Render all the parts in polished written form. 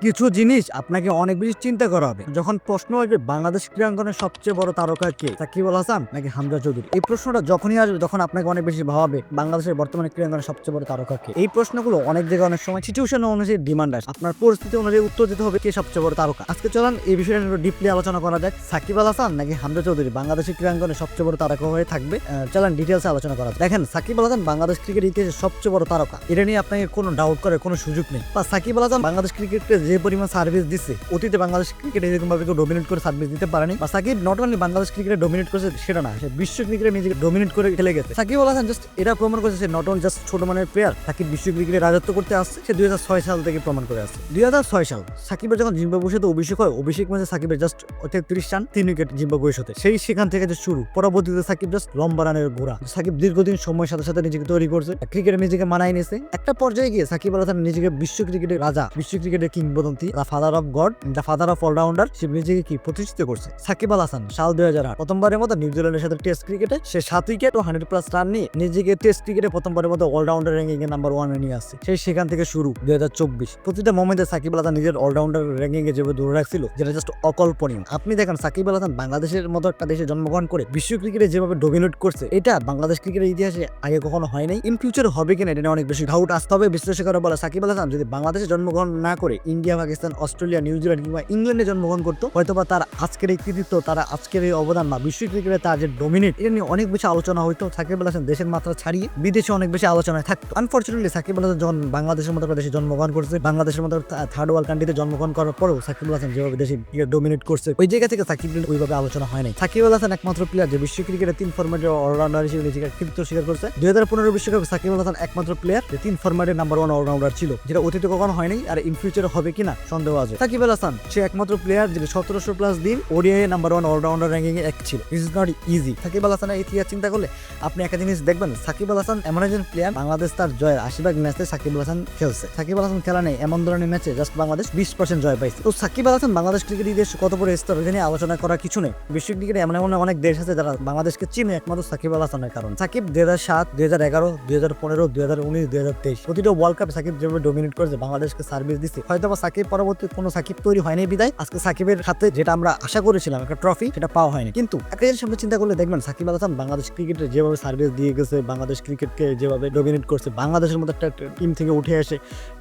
কিছু জিনিস আপনাকে অনেক বেশি চিন্তা করা হবে যখন প্রশ্ন আসবে বাংলাদেশ ক্রীড়াঙ্গনের সবচেয়ে বড় তারকা কে, সাকিব আল হাসান নাকি হামজা চৌধুরী। এই প্রশ্নটা যখনই আসবে তখন আপনাকে অনেক বেশি ভাবাবে বাংলাদেশের বর্তমানে ক্রীড়াঙ্গনের সবচেয়ে বড় তারকা কে। এই প্রশ্নগুলো অনেক জায়গায় অনেক সময় সিচুয়েশন অনুযায়ী ডিমান্ড আসে, আপনার পরিস্থিতি অনুযায়ী উত্তর দিতে হবে কে সবচেয়ে বড় তারকা। আজকে চলেন এই বিষয়ে ডিপলি আলোচনা করা যাক। সাকিব আল হাসান নাকি হামজা চৌধুরী বাংলাদেশের ক্রীড়াঙ্গনের সবচেয়ে বড় তারকা হয়ে থাকবে। চলেন ডিটেলসে আলোচনা করা যাক। দেখেন, সাকিব আল হাসান বাংলাদেশ ক্রিকেট ইতিহাসের সবচেয়ে বড় তারকা, এটা নিয়ে আপনাকে কোনো ডাউট করার কোনো সুযোগ নেই। বা সাকিব আল হাসান বাংলাদেশ ক্রিকেটকে যে পরিমাণ সার্ভিস দিচ্ছে, অতীতে বাংলাদেশ ক্রিকেট এরকম ভাবে কেউ ডোমিনেট করে সার্ভিস দিতে পারেনি। বা সাকিব নট অনলি বাংলাদেশ ক্রিকেটে ডোমিনেট করেছে সেটা না, সে বিশ্ব ক্রিকেটে নিজেকে ডোমিনেট করে খেলে গেছে। সাকিব আল হাসান জাস্ট এটা প্রমাণ করেছে সে নট অনলি জাস্ট ছোট মানের প্লেয়ার, সাকিব বিশ্ব ক্রিকেটে রাজত্ব করতে আসছে। সে 2006 সাল থেকে প্রমাণ করে আসছে। 2006 সাল সাকিবের যখন জিম্বাবুয়ের সাথে অভিষেক হয়, অভিষেক ম্যাচে সাকিবের জাস্ট 33 রান 3 উইকেট জিম্বাবুয়ের সাথে। সেখান থেকে যে শুরু, পরবর্তীতে সাকিব জাস্ট লম্বা রানের ঘোড়া। সাকিব দীর্ঘদিন সময়ের সাথে সাথে নিজেকে তৈরি করছে, ক্রিকেটে নিজেকে মানায় নিয়েছে। একটা পর্যায়ে গিয়ে সাকিব আল হাসান নিজেকে বিশ্ব ক্রিকেটের রাজা, বিশ্ব ক্রিকেটের কিংবদন্তি, the father of God, the father of allrounder, সে নিজেকে কি প্রতিষ্ঠিত করছে। সাকিব আল হাসান সাল 2008 প্রথমবারের মতো নিউজিল্যান্ডের সাথে টেস্ট ক্রিকেটে সে 7 উইকেট ও 100+ রান নিয়ে নিজেকে টেস্ট ক্রিকেটে প্রথমবারের মতো অলরাউন্ডার র্যাঙ্কিং এ নাম্বার 1 এ নিয়ে আসছে। সেখান থেকে শুরু 2024 প্রতিটা মোমেন্টে সাকিব আল হাসান নিজের অলরাউন্ডার র্যাঙ্কিং এ যেভাবে ধরে রাখছিল, যেটা জাস্ট অকল্পনীয়। আপনি দেখেন সাকিব আল হাসান বাংলাদেশের মতো একটা দেশে জন্মগ্রহণ করে বিশ্ব ক্রিকেটে যেভাবে ডোমিনেট করছে, এটা বাংলাদেশ ক্রিকেটের ইতিহাসে আগে কখনো হয় নাই। ইন ফিউচার হবে কিনা এটা অনেক বেশি ডাউট আসতে হবে। বিশ্লেষকরা বলে সাকিব আল হাসান যদি বাংলাদেশে জন্মগ্রহণ না করে ইন্ডিয়া, পাকিস্তান, অস্ট্রেলিয়া, নিউজিল্যান্ড কিংবা ইংল্যান্ডে জন্মগ্রহণ করতো, হয়তোবা তার আজকের এই কৃতিত্ব, তার আজকের এই অবদান বা বিশ্ব ক্রিকেটে তার যে ডোমিনেট, এটা নিয়ে অনেক বেশি আলোচনা হইতো। সাকিব আল হাসান দেশের মাত্রা ছাড়িয়ে বিদেশে অনেক বেশি আলোচনায় থাকতো। আনফরচুনেটলি সাকিব আল হাসান যখন বাংলাদেশের মতো দেশে জন্মগ্রহণ করছে, বাংলাদেশের মতো থার্ড ওয়ার্ল্ড কান্ট্রিতে জন্মগ্রহণ করার পরেও সাকিব আল হাসান যেভাবে দেশে ডোমিনেট করছে, ওই জায়গা থেকে সাকিব ওইভাবে আলোচনা হয় নাই। সাকিব আল হাসান একমাত্র প্লেয়ার যে বিশ্ব ক্রিকেটে 3 ফরম্যাটের অলরাউন্ডার হিসেবে নিজেকে কৃতিত্ব স্বীকার করছে। 2015 বিশ্বকাপে সাকিব আল হাসান একমাত্র প্লেয়ার যে 3 ফরম্যাটের নাম্বার 1 অলরাউন্ডার ছিল, যেটা অতীতে কখনো হয়নি, আর ইন ফিউচারে হবে কিনা সন্দেহ আছে। সাকিব আল হাসান সে একমাত্র প্লেয়ার যে 1700+ দিন ওডিআই নাম্বার 1 অলরাউন্ডার র্যাঙ্কিং এ এক ছিল। This is not easy. Shakib Al হাসানের ইতিহাস চিন্তা করলে আপনি একটা জিনিস দেখবেন, সাকিব আল হাসান এমন একজন প্লেয়ার, বাংলাদেশ তার জয়ের 80% ম্যাচে সাকিব আল হাসান খেলছে। সাকিব আল হাসান খেলা নেই এমন ধরনের ম্যাচে জাস্ট বাংলাদেশ 20% জয় পাইছে। তো সাকিব আল হাসান বাংলাদেশ ক্রিকেট ইতিহাসে কত বড় স্তর, এটা নিয়ে আলোচনা করার কিছু নেই। বিশ্ব ক্রিকেটে এমন অনেক দেশ আছে যারা বাংলাদেশকে চিনে একমাত্র সাকিব আল হাসানের কারণ। সাকিব 2007, 2011, 2015, 2019, 2023 প্রতিটা ওয়ার্ল্ড কাপে সাকিব যেভাবে ডোমিনেট করেছে, বাংলাদেশকে সার্ভিস দিচ্ছে। হয়তো বা সাকিব পরবর্তী কোনো সাকিব তৈরি হয়নি বিদায় আজকে সাকিবের হাতে যেটা আমরা আশা করেছিলাম একটা ট্রফি, সেটা পাওয়া হয়নি। কিন্তু একটা জিনিস আপনি চিন্তা করলে দেখবেন সাকিব আল হাসান বাংলাদেশ ক্রিকেটে যেভাবে সার্ভিস দিয়ে গেছে, বাংলাদেশ ক্রিকেটকে যেভাবে ডোমিনেট করছে, বাংলাদেশের মতো একটা টিম থেকে উঠে এসে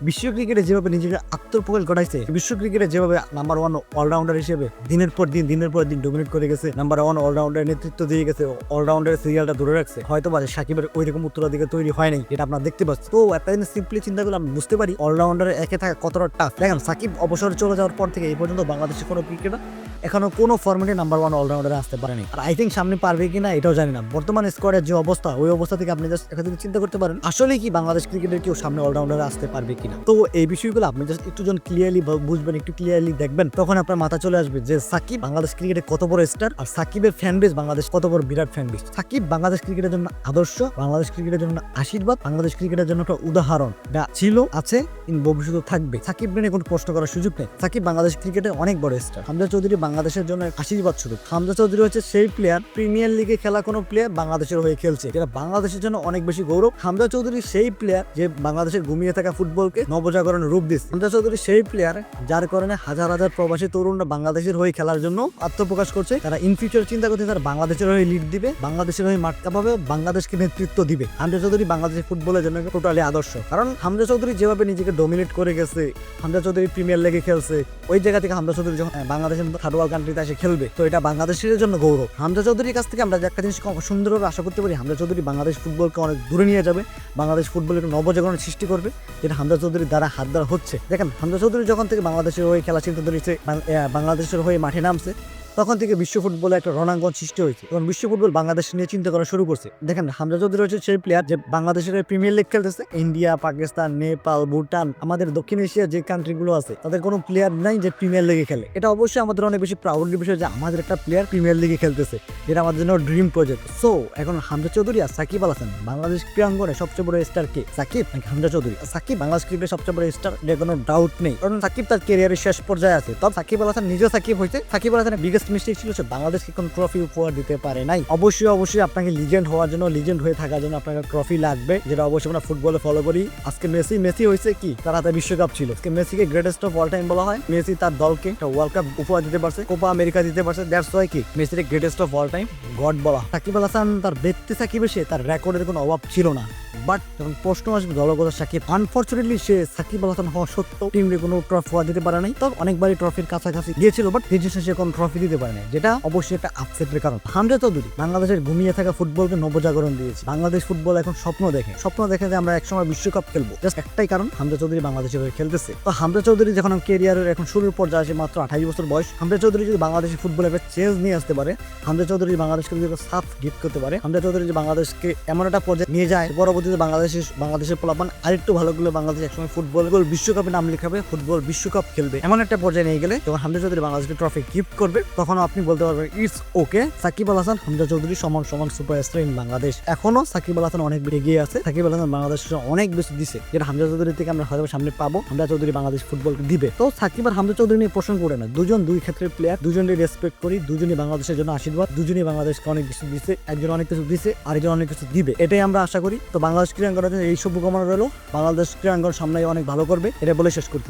বিশ্ব ক্রিকেটে যেভাবে নিজেকে আত্মপ্রকাশ ঘটাইছে, বিশ্ব ক্রিকেটে যেভাবে নাম্বার 1 অলরাউন্ডার হিসেবে দিনের পর দিন ডোমিনেট করে গেছে, নাম্বার 1 অলরাউন্ডার নেতৃত্ব দিয়ে গেছে, অলরাউন্ডার সিরিয়ালটা ধরে রাখছে, হয়তো বা সাকিবের ওইরকম উত্তরাধিকার তৈরি হয় নাই, যেটা আপনারা দেখতে পাচ্ছেন। তো একটা জিনিস সিম্পলি চিন্তা করলে আমরা বুঝতে পারি অলরাউন্ডারে একে থাকা কতটা টাফ। দেখেন সাকিব অবসরে চলে যাওয়ার পর থেকে এই পর্যন্ত বাংলাদেশের কোনো ক্রিকেটার এখনো কোনো ফরম্যাটে নাম্বার 1 অলরাউন্ডারে আসতে পারেনি। আর আই থিঙ্ক সামনে পারবে কিনা এটাও জানি না। বর্তমান স্কোয়াডের যে অবস্থা, ওই অবস্থা থেকে আপনি জাস্ট একটা চিন্তা করতে পারেন আসলে কি বাংলাদেশ ক্রিকেটের কেউ সামনে অলরাউন্ডারে আসতে পারবে কিনা। তো এই বিষয়গুলো আপনি জাস্ট একটু ক্লিয়ারলি বুঝবেন, একটু ক্লিয়ারলি দেখবেন, তখন আপনার মাথা চলে আসবে যে সাকিব বাংলাদেশ ক্রিকেটে কত বড় স্টার, আর সাকিবের ফ্যান বেস বাংলাদেশ কত বড় বিরাট ফ্যান বেস। সাকিব বাংলাদেশ ক্রিকেটের জন্য আদর্শ, বাংলাদেশ ক্রিকেটের জন্য আশীর্বাদ, বাংলাদেশ ক্রিকেটের জন্য একটা উদাহরণ, যা ছিল, আছে, ভবিষ্যতে থাকবে। সাকিব নিয়ে কোনো প্রশ্ন করার সুযোগ নেই। সাকিব বাংলাদেশ ক্রিকেটে অনেক বড় স্টার। হামজা চৌধুরী বাংলাদেশের জন্য আশীর্বাদ স্বরূপ। হামজা চৌধুরী হচ্ছে সেই প্লেয়ার, প্রিমিয়ার লিগে খেলা কোনো প্লেয়ার বাংলাদেশের হয়ে খেলছে, যেটা বাংলাদেশের জন্য অনেক বেশি গৌরব। হামজা চৌধুরী সেই প্লেয়ার যে বাংলাদেশের ঘুমিয়ে থাকা ফুটবলকে নবজাগরণের রূপ দিচ্ছে। হামজা চৌধুরী সেই প্লেয়ার যার কারণে হাজার হাজার প্রবাসী তরুণরা বাংলাদেশের হয়ে খেলার জন্য আত্মপ্রকাশ করছে। তারা ইন ফিউচার চিন্তা করছে তারা বাংলাদেশের হয়ে লিড দিবে, বাংলাদেশের হয়ে মাঠ কাঁপাবে, বাংলাদেশকে নেতৃত্ব দিবে। হামজা চৌধুরী বাংলাদেশের ফুটবলের জন্য টোটালি আদর্শ। কারণ হামজা চৌধুরী যেভাবে নিজেকে ডোমিনেট করে গেছে, হামজা চৌধুরী প্রিমিয়ার লিগে খেলছে, ওই জায়গা থেকে হামজা চৌধুরী যখন বাংলাদেশের মতো থার্ড ওয়ার্ল্ড কান্ট্রিতে এসে খেলবে, তো এটা বাংলাদেশের জন্য গৌরব। হামজা চৌধুরীর কাছ থেকে আমরা যে একটা জিনিস সুন্দরভাবে আশা করতে পারি, হামজা চৌধুরী বাংলাদেশ ফুটবলকে অনেক দূরে নিয়ে যাবে, বাংলাদেশ ফুটবলের নবজাগরণের সৃষ্টি করবে, যেটা হামজা চৌধুরীর দ্বারা হাত দ্বারা হচ্ছে। দেখেন হামজা চৌধুরী যখন থেকে বাংলাদেশের হয়ে খেলা চিন্তা ধরেছে, বাংলাদেশের হয়ে মাঠে নামছে, তখন থেকে বিশ্ব ফুটবলে একটা রণাঙ্গন সৃষ্টি হয়েছে এবং বিশ্ব ফুটবল বাংলাদেশ নিয়ে চিন্তা করা শুরু করছে। দেখেন হামজা চৌধুরী হচ্ছে সেই প্লেয়ার যে বাংলাদেশের প্রিমিয়ার লিগ খেলতেছে। ইন্ডিয়া, পাকিস্তান, নেপাল, ভুটান, আমাদের দক্ষিণ এশিয়ার যে কান্ট্রিগুলো আছে, তাদের কোনো প্লেয়ার নাই যে প্রিমিয়ার লিগে খেলে। এটা অবশ্যই আমাদের অনেক বেশি প্রাউডের বিষয় যে আমাদের একটা প্লেয়ার প্রিমিয়ার লিগে খেলতেছে, যেটা আমাদের জন্য ড্রিম প্রজেক্ট। সো এখন হামজা চৌধুরী আর সাকিব আল হাসান বাংলাদেশ ক্রীড়াঙ্গনে সবচেয়ে বড় স্টার কে, সাকিব নাকি হামজা চৌধুরী? সাকিব বাংলাদেশ ক্রিকেটের সবচেয়ে বড় স্টার, এর কোনো ডাউট নেই, কারণ সাকিব তার ক্যারিয়ারের শেষ পর্যায়ে আছে। তবে সাকিব আল হাসান নিজেও সাকিব হয়েছে, সাকিব আল হাসানের বিগেস্ট বিগেস্ট মিস্টেক ছিল যে বাংলাদেশকে কোনো ট্রফি উপহার দিতে পারে নাই। অবশ্যই আপনাকে লিজেন্ড হওয়ার জন্য, লিজেন্ড হয়ে থাকার জন্য আপনাকে ট্রফি লাগবে, যেটা অবশ্যই আমরা ফুটবলে ফলো করি। আজকে মেসি হয়েছে কি, তার হাতে বিশ্বকাপ ছিল। আজকে মেসিকে গ্রেটেস্ট অফ অল টাইম বলা হয়। মেসি তার দলকে একটা ওয়ার্ল্ড কাপ উপহার দিতে পারছে, কোপা আমেরিকা দিতে পারছে। দ্যাটস ওয়াই কি মেসিকে greatest of all time god বলা। সাকিব আল হাসান তার ব্যক্তি সাকিব এসে তার রেকর্ডের কোনো অভাব ছিল না, বাট যখন প্রশ্ন আসবে দলগত সাকিব, আনফর্চুনেটলি সে সাকিব আল হাসান হওয়া সত্ত্বেও টিমকে কোনো ট্রফি দিতে পারে নাই। তো অনেকবারই ট্রফির কাছাকাছি গিয়েছিল, বাট দিনের শেষে কোনো ট্রফি দিতে পারে নাই, যেটা অবশ্যই একটা আপসেটের কারণ। হামজা চৌধুরী বাংলাদেশের ঘুমিয়ে থাকা ফুটবলকে নবজাগরণ দিয়েছে। বাংলাদেশ ফুটবল এখন স্বপ্ন দেখে যে আমরা একসময় বিশ্বকাপ খেলবো। জাস্ট একটাই কারণ, হামজা চৌধুরী বাংলাদেশের হয়ে খেলতেছে। তো হামজা চৌধুরী যখন ক্যারিয়ারের এখন শুরুর পর্যায়ে আসে, মাত্র 28 বছর বয়স, হামজা চৌধুরী যদি বাংলাদেশের ফুটবলে একটা চেঞ্জ নিয়ে আসতে পারে, হামজা চৌধুরী বাংলাদেশকে যদি সাফ গিফট করতে পারে, হামজা চৌধুরী যে বাংলাদেশকে এমন একটা পর্যায়ে নিয়ে যায়, পরবর্তীতে বাংলাদেশের পোলাপান আরেকটু ভালো করলে বাংলাদেশ একসময় ফুটবল বিশ্বকাপে নাম লিখাবে, ফুটবল বিশ্বকাপ খেলবে। এমন একটা পর্যায়ে নিয়ে গেলে যখন হামজা চৌধুরী বাংলাদেশকে ট্রফি গিফট করবে, তখন আপনি বলতে পারবেন ইটস ওকে, সাকিব আল হাসান হামজা চৌধুরী সমান সুপারস্টার ইন বাংলাদেশ। এখনো সাকিব আল হাসান অনেক এগিয়ে আছে। সাকিব আল হাসান বাংলাদেশের অনেক বেশি দিছে, যেটা হামজা চৌধুরী থেকে আমরা হয়তো সামনে পাবো। হামজা চৌধুরী বাংলাদেশ ফুটবলকে দিবে। তো সাকিব আর হামজা চৌধুরী নিয়ে প্রশ্ন করে না, দুজন দুই ক্ষেত্রের প্লেয়ার, দুজনকে রেসপেক্ট করি, দুজনই বাংলাদেশের জন্য আশীর্বাদ, দুজনই বাংলাদেশকে অনেক কিছু দিছে। একজন অনেক কিছু দিছে, আরেকজন অনেক কিছু দিবে, এটাই আমরা আশা করি। তো বাংলাদেশ ক্রীড়াঙ্গনের এই শুভকামনা রইল। বাংলাদেশ ক্রীড়াঙ্গন সামনে অনেক ভালো করবে, এটা বলে শেষ করতে